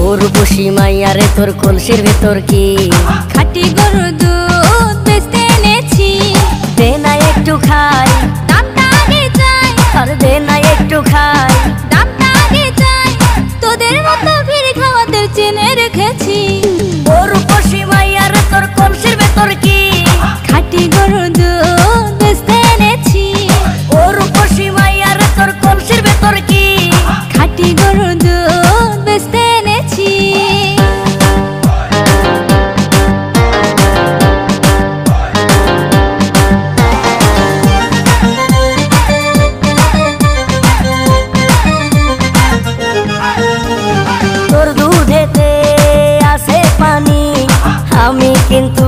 উর্বশী মাইয়ারে তোর কলসির ভেতর কি খাঁটি গরুর দুধ বেচতে এনেছি। দে না একটু খাই, দামটা আগে চাই, আর দে না একটু খাই। দামটা আগে চাই, তোদের মতো ভিড় খাওয়াদের চেনে রেখেছি। উর্বশী মাইয়ারে তোর কলসির ভেতর কি খাঁটি গরুর দুধ বেচতে এনেছি। উর্বশী মাইয়ারে তোর কলসির ভেতর কি খাঁটি গরুর দুধ বেচতে এনেছি। তোর দুধেতে আছে পানি, আমি কিন্তু